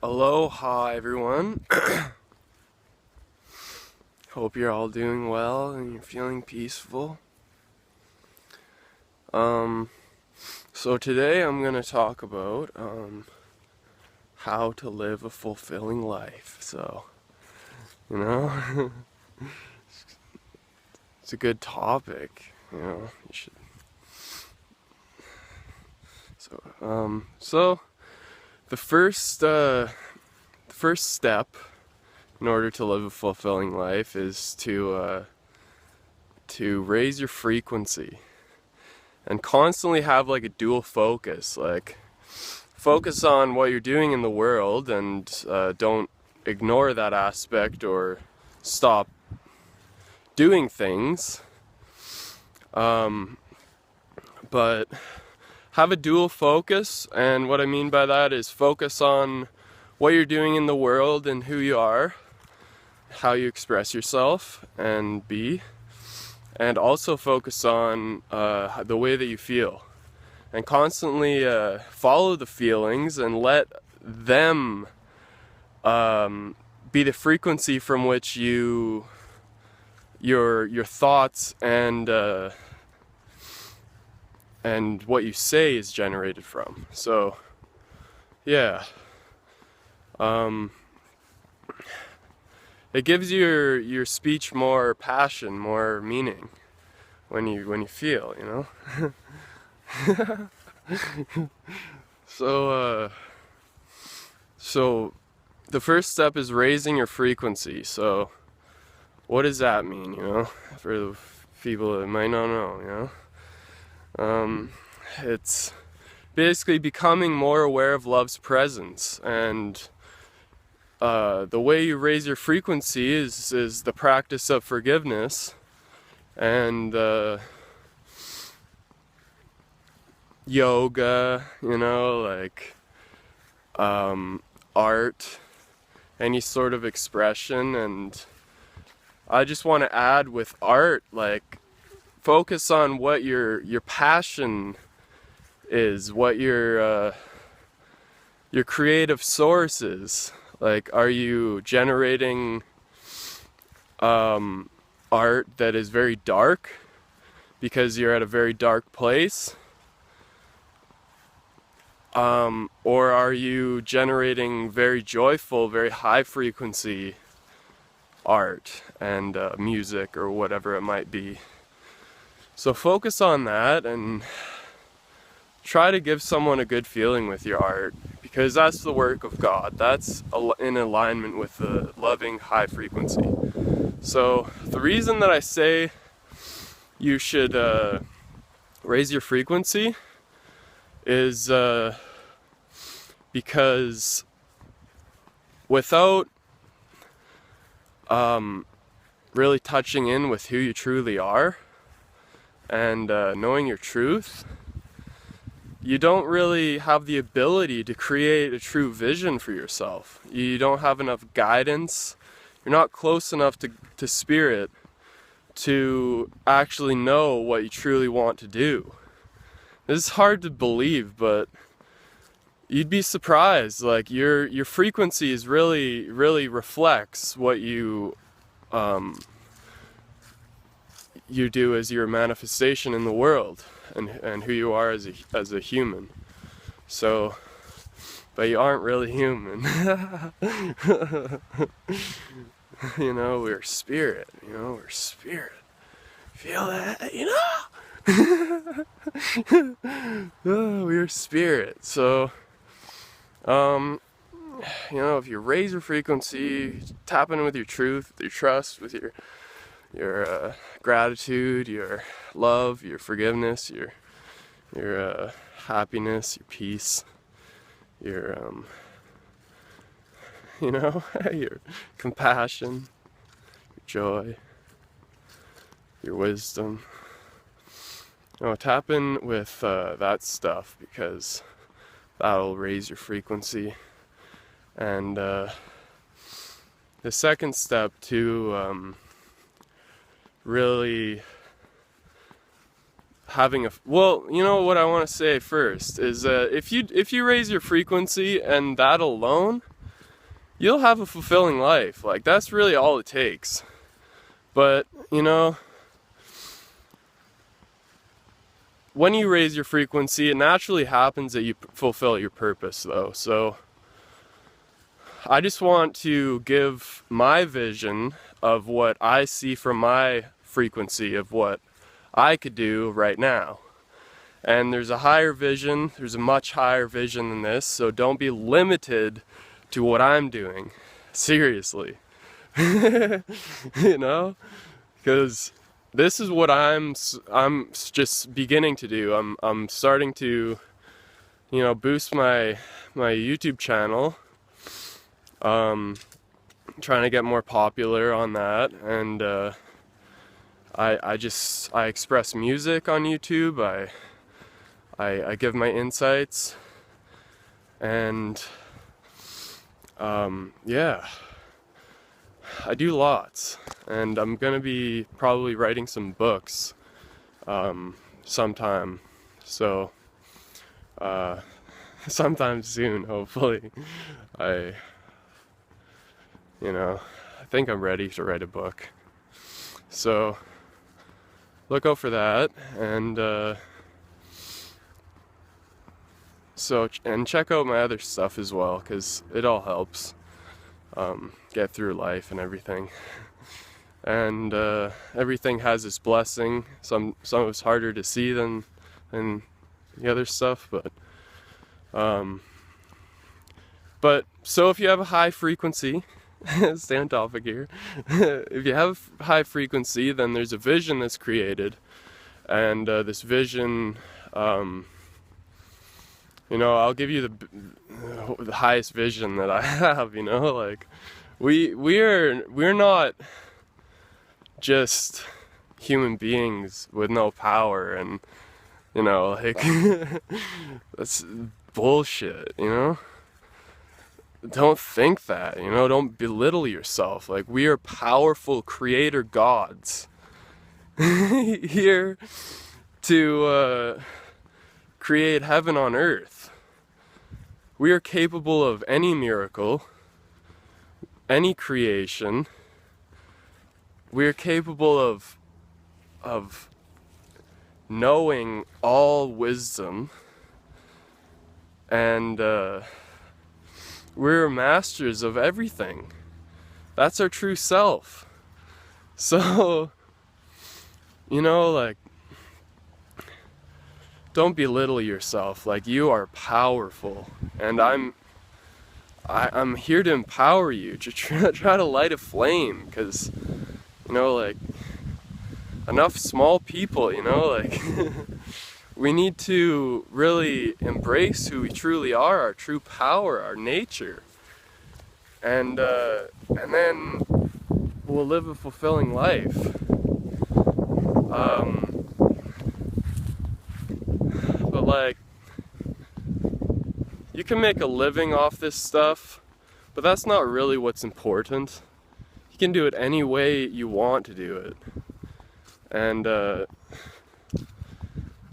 Aloha, everyone. Hope you're all doing well and you're feeling peaceful. So today I'm gonna talk about how to live a fulfilling life. So, you know, it's a good topic. You should. So the first step in order to live a fulfilling life is to raise your frequency and constantly have like a dual focus. Like, focus on what you're doing in the world and don't ignore that aspect or stop doing things. But have a dual focus, and what I mean by that is focus on what you're doing in the world and who you are, how you express yourself and be, and also focus on the way that you feel, and constantly follow the feelings and let them be the frequency from which your thoughts and what you say is generated from. So yeah, it gives your speech more passion, more meaning when you feel, So the first step is raising your frequency. So what does that mean, for the people that might not know, it's basically becoming more aware of love's presence, and the way you raise your frequency is the practice of forgiveness and yoga, like art, any sort of expression. And I just want to add with art, like, focus on what your passion is, what your creative source is. Like, are you generating art that is very dark because you're at a very dark place? Or are you generating very joyful, very high frequency art and music or whatever it might be? So focus on that and try to give someone a good feeling with your art, because that's the work of God. That's in alignment with the loving high frequency. So the reason that I say you should raise your frequency is because without really touching in with who you truly are and knowing your truth, you don't really have the ability to create a true vision for yourself. You don't have enough guidance. You're not close enough to spirit to actually know what you truly want to do. This is hard to believe, but you'd be surprised. Like, your frequency is really reflects what you do as your manifestation in the world, and who you are as a human. So, but you aren't really human. We're spirit. We're spirit. Feel that? Oh, we're spirit. So, if you raise your frequency, tap in with your truth, with your trust, with your gratitude, your love, your forgiveness, your happiness, your peace, your your compassion, your joy, your wisdom. Tap in with that stuff, because that'll raise your frequency. And the second step to really having what I want to say first is if you raise your frequency, and that alone you'll have a fulfilling life. Like, that's really all it takes. But, you know, when you raise your frequency, it naturally happens that you fulfill your purpose, though. So I just want to give my vision of what I see from my frequency of what I could do right now. And there's a higher vision, there's a much higher vision than this, so don't be limited to what I'm doing. Seriously. You know? Because this is what I'm just beginning to do. I'm starting to, you know, boost my YouTube channel. Trying to get more popular on that, and I express music on YouTube. I give my insights, and yeah, I do lots, and I'm gonna be probably writing some books sometime, so sometime soon, hopefully. You know, I think I'm ready to write a book, so look out for that, and and check out my other stuff as well, because it all helps get through life and everything. And everything has its blessing. Some of it's harder to see than the other stuff, but so if you have a high frequency, stay on topic here. If you have high frequency, then there's a vision that's created, and this vision, you know, I'll give you the highest vision that I have. You know, like we're not just human beings with no power, and you know, like that's bullshit. You know. Don't think that, you know, don't belittle yourself. Like, we are powerful creator gods here to create heaven on earth. We are capable of any miracle, any creation. We are capable of knowing all wisdom, and we're masters of everything. That's our true self. So, you know, like, don't belittle yourself. Like, you are powerful, and I'm here to empower you, to try to light a flame, because, you know, like, enough small people, you know, like, we need to really embrace who we truly are, our true power, our nature, and then we'll live a fulfilling life. But like, you can make a living off this stuff, but that's not really what's important. You can do it any way you want to do it, and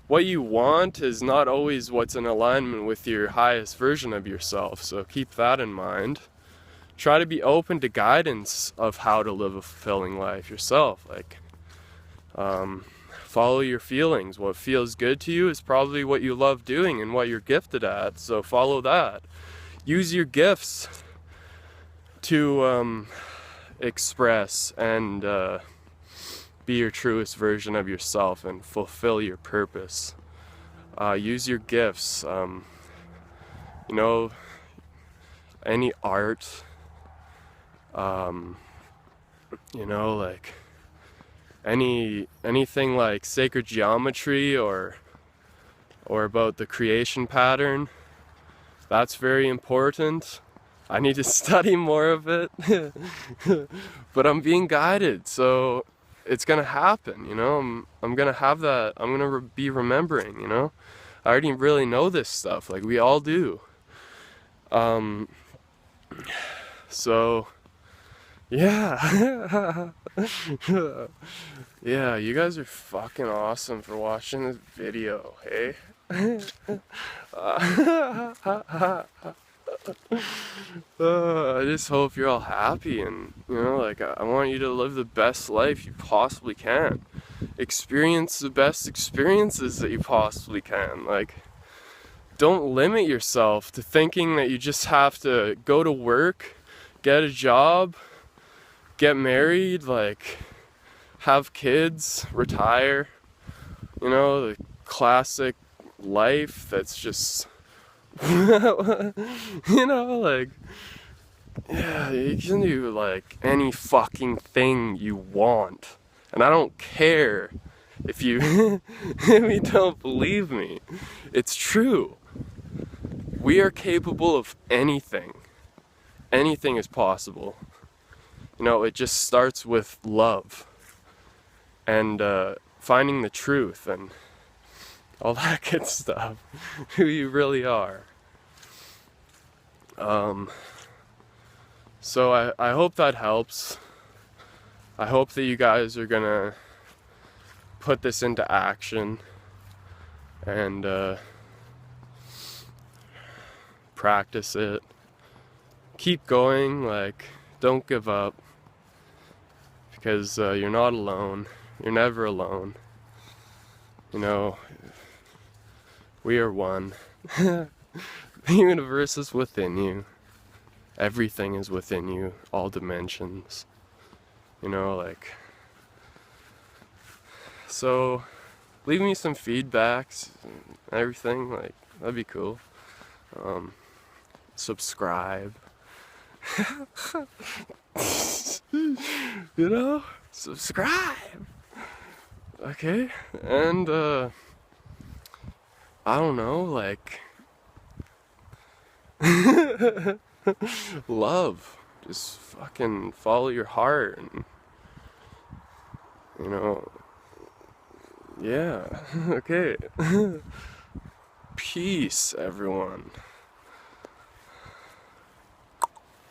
what you want is not always what's in alignment with your highest version of yourself, so keep that in mind. Try to be open to guidance of how to live a fulfilling life yourself. Like, follow your feelings. What feels good to you is probably what you love doing and what you're gifted at, so follow that. Use your gifts to express and be your truest version of yourself and fulfill your purpose. Use your gifts. You know, any art, you know, like anything like sacred geometry or about the creation pattern. That's very important. I need to study more of it, but I'm being guided, so it's gonna happen, you know. I'm gonna have that. I'm gonna be remembering, you know. I already really know this stuff, like we all do. So yeah. Yeah, you guys are fucking awesome for watching this video, hey? I just hope you're all happy, and like I want you to live the best life you possibly can. Experience the best experiences that you possibly can. Like, don't limit yourself to thinking that you just have to go to work, get a job, get married, like have kids, retire. The classic life that's just like, yeah, you can do like any fucking thing you want. And I don't care if you if you don't believe me. It's true. We are capable of anything. Anything is possible. It just starts with love and finding the truth and all that good stuff. Who you really are. So I hope that helps. I hope that you guys are gonna put this into action and practice it. Keep going, like, don't give up, because you're not alone. You're never alone. We are one. The universe is within you. Everything is within you, all dimensions. Like, so leave me some feedbacks and everything, like, that'd be cool. Subscribe. Subscribe. Okay? And I don't know, like, love. Just fucking follow your heart and yeah. Okay. Peace, everyone.